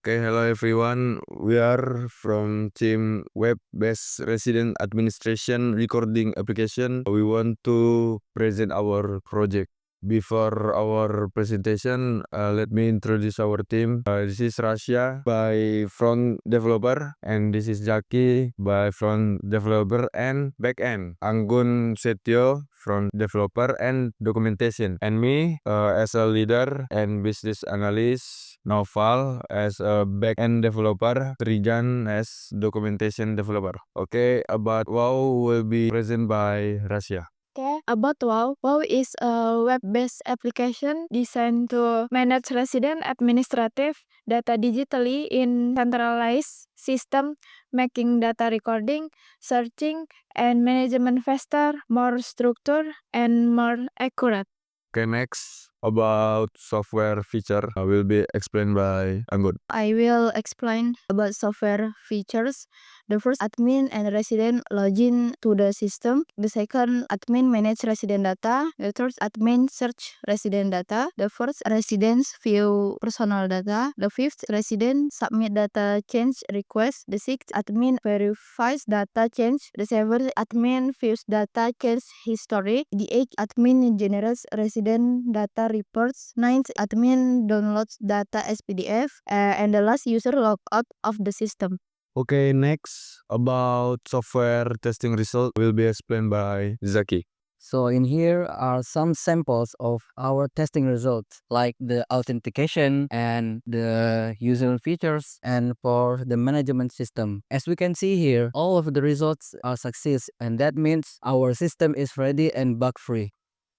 Okay, hello everyone. We are from team web-based resident administration recording application. We want to present our project. Before our presentation, let me introduce our team. This is Rasya by front developer, and this is Jaki by front developer and backend. Anggun Setio front developer and documentation, and me as a leader and business analyst. Noval as a back-end developer, Trijan as documentation developer. Okay, about WoW will be present by Rasya. Okay, about WoW. WoW is a web-based application designed to manage resident administrative data digitally in centralized system, making data recording, searching, and management faster, more structured, and more accurate. Okay, next about software feature will be explained by Anggun. I will explain about software features. The first, admin and resident login to the system. The second, admin manage resident data. The third, admin search resident data. The fourth, residents view personal data. The fifth, resident submit data change request. The sixth, admin verifies data change. The seventh, admin views data change history. The eighth, admin generates resident data reports. Ninth, admin downloads data as PDF. And the last, user log out of the system. Okay, next about software testing result will be explained by Zaki. So in here are some samples of our testing results, like the authentication and the user features and for the management system. As we can see here, all of the results are success, and that means our system is ready and bug-free.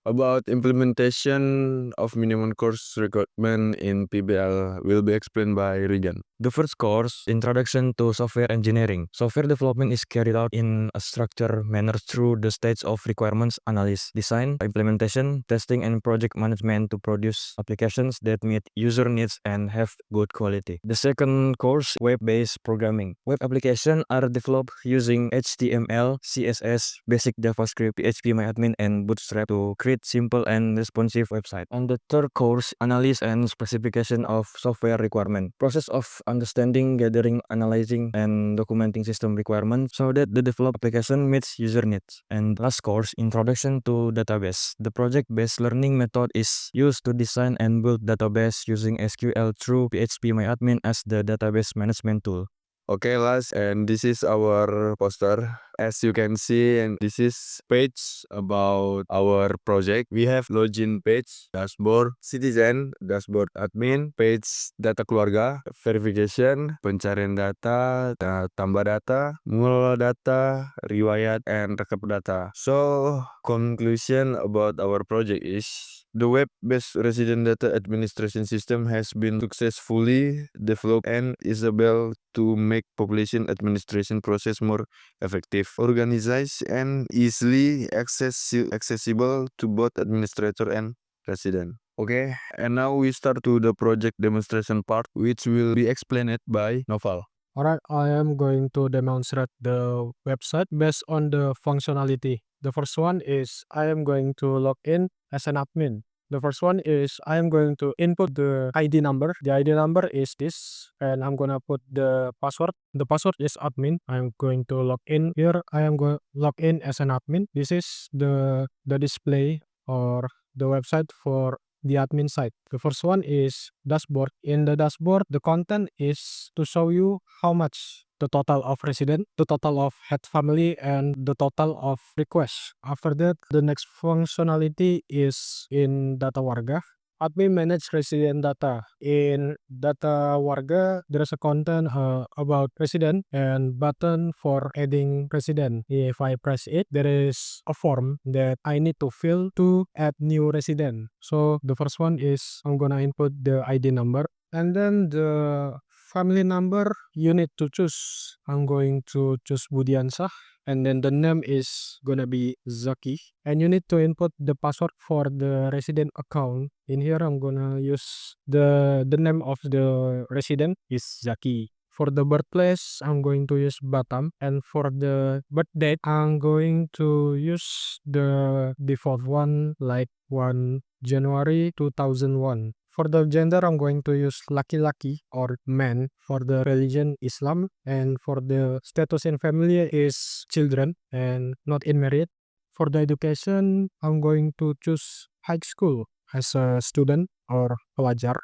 About implementation of minimum course requirement in PBL will be explained by Rigan. The first course, Introduction to Software Engineering. Software development is carried out in a structured manner through the stage of requirements analysis, design, implementation, testing, and project management to produce applications that meet user needs and have good quality. The second course, Web-based Programming. Web applications are developed using HTML, CSS, basic JavaScript, PHP-MyAdmin, and Bootstrap to create simple and responsive website. And the third course, Analysis and Specification of Software Requirement. Process of understanding, gathering, analyzing, and documenting system requirements so that the developed application meets user needs. And last course, Introduction to Database. The project-based learning method is used to design and build database using SQL through PHP-MyAdmin as the database management tool. Okay, last, and this is our poster. As you can see, and this is page about our project. We have login page, dashboard, citizen, dashboard admin, page data keluarga, verification, pencarian data, tambah data, mengelola data, riwayat, and rekap data. So, conclusion about our project is the web-based resident data administration system has been successfully developed and is able to make population administration process more effective, organized, and easily accessible to both administrator and resident. Okay, and now we start to the project demonstration part, which will be explained by Noval. Alright, I am going to demonstrate the website based on the functionality. The first one is I am going to log in as an admin. The first one is I am going to input the ID number. The ID number is this, and I'm gonna put the password. The password is admin. I'm going to log in here. I am going to log in as an admin. This is the display or the website for the admin side. The first one is dashboard. In the dashboard, the content is to show you how much the total of resident, the total of head family, and the total of requests. After that, the next functionality is in data warga. Admin manage resident data. In data warga, there is a content about resident and button for adding resident. If I press it, there is a form that I need to fill to add new resident. So the first one is I'm gonna input the ID number, and then the family number you need to choose. I'm going to choose Budiansah, and then the name is gonna be Zaki, and you need to input the password for the resident account. In here I'm gonna use the name of the resident is Zaki. For the birthplace, I'm going to use Batam, and for the birth date, I'm going to use the default one like 1 January 2001. For the gender, I'm going to use laki-laki or man. For the religion, Islam. And for the status in family is children and not in married. For the education, I'm going to choose high school as a student or pelajar.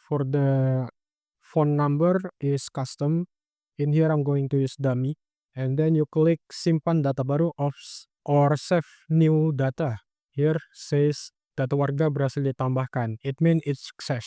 For the phone number is custom. In here, I'm going to use dummy. And then you click simpan data baru or save new data. Here says data warga berhasil ditambahkan. It means it's success.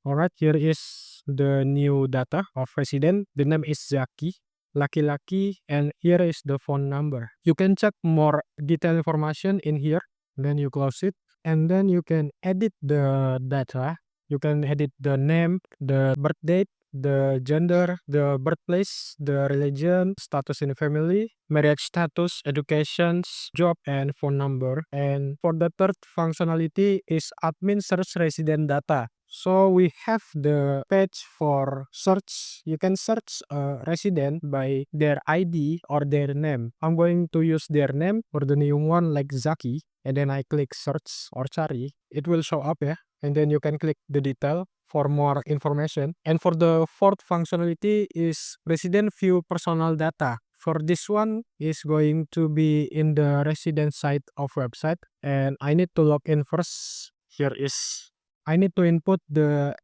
Alright, here is the new data of resident. The name is Zaki, laki-laki, and here is the phone number. You can check more detailed information in here. Then you close it, and then you can edit the data. You can edit the name, the birth date, the gender, the birthplace, the religion, status in the family, marriage status, education, job, and phone number. And for the third functionality is admin search resident data. So we have the page for search. You can search a resident by their ID or their name. I'm going to use their name for the new one like Zaki. And then I click search or cari. It will show up, yeah. And then you can click the detail for more information. And for the fourth functionality is resident view personal data. For this one is going to be in the resident side of website, and I need to log in first. Here is I need to input the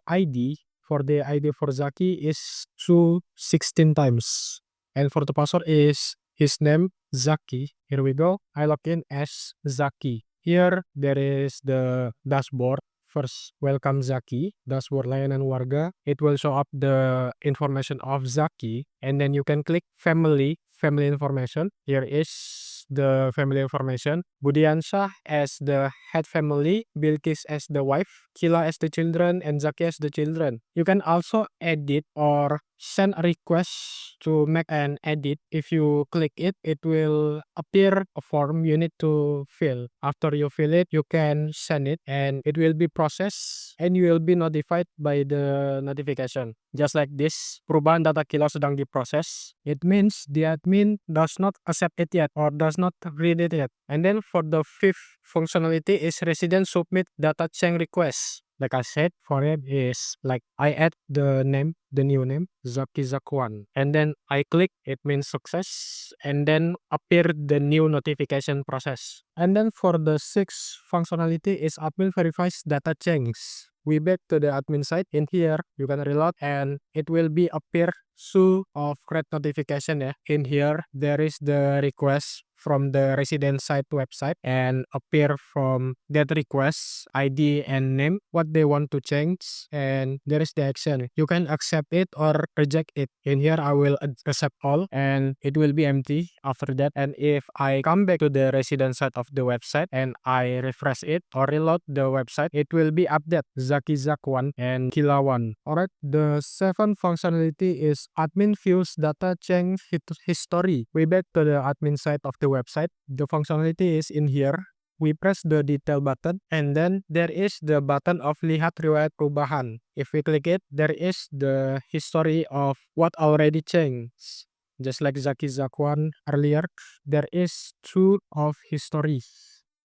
ID. For the ID for Zaki is 216 times, and for the password is his name Zaki. Here we go. I log in as Zaki. Here there is the dashboard. First, welcome Zaki, dashboard layanan warga. It will show up the information of Zaki, and then you can click family information. Here is the family information. Budiansyah as the head family, Bilkis as the wife, Kila as the children, and Zaki as the children. You can also edit or send a request to make an edit. If you click it, it will appear a form you need to fill. After you fill it, you can send it and it will be processed and you will be notified by the notification. Just like this, perubahan data Kila sedang diproses. It means the admin does not accept it yet or does not read it yet. And then for the fifth functionality is resident submit data change request. Like I said, for it is like I add the name, the new name, Zaki Zakwan. And then I click, it means success. And then appear the new notification process. And then for the sixth functionality is admin verifies data change. We back to the admin side. In here, you can reload and it will be appear show of red notification. Yeah. In here, there is the request from the resident site website and appear from that request ID and name what they want to change, and there is the action. You can accept it or reject it. In here I will accept all and it will be empty after that. And if I come back to the resident site of the website and I refresh it or reload the website, it will be update Zaki Zakwan and Kilawan. Alright, the seventh functionality is admin views data change history. We back to the admin side of the website. The functionality is in here. We press the detail button and then there is the button of lihat riwayat perubahan. If we click it, there is the history of what already changed. Just like Zaki Zakwan earlier, there is two of history.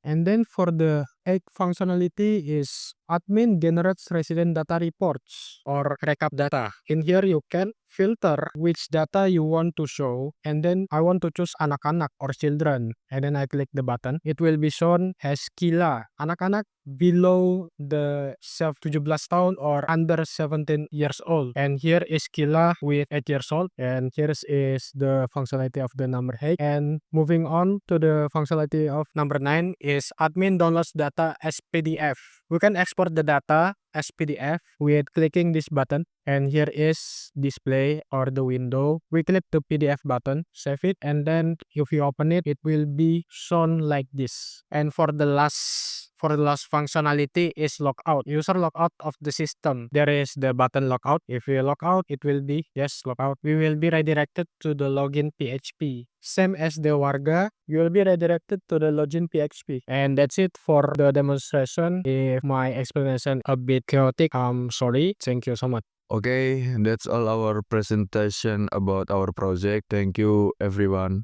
And then for the eighth functionality is admin generates resident data reports or recap data. In here you can filter which data you want to show, and then I want to choose anak-anak or children, and then I click the button. It will be shown as Kila, anak-anak below the 17 tahun or under 17 years old. And here is Kila with 8 years old, and here is the functionality of the number 8. And moving on to the functionality of number 9 is admin downloads data as PDF. We can export the data as PDF with clicking this button, and here is display or the window. We click the PDF button, save it, and then if you open it, it will be shown like this. And for the last functionality is logout. User logout of the system. There is the button logout. If you log out, it will be yes logout. We will be redirected to the login PHP. Same as the warga, you will be redirected to the login PHP. And that's it for the demonstration. If my explanation a bit chaotic, I'm sorry. Thank you so much. Okay, that's all our presentation about our project. Thank you everyone.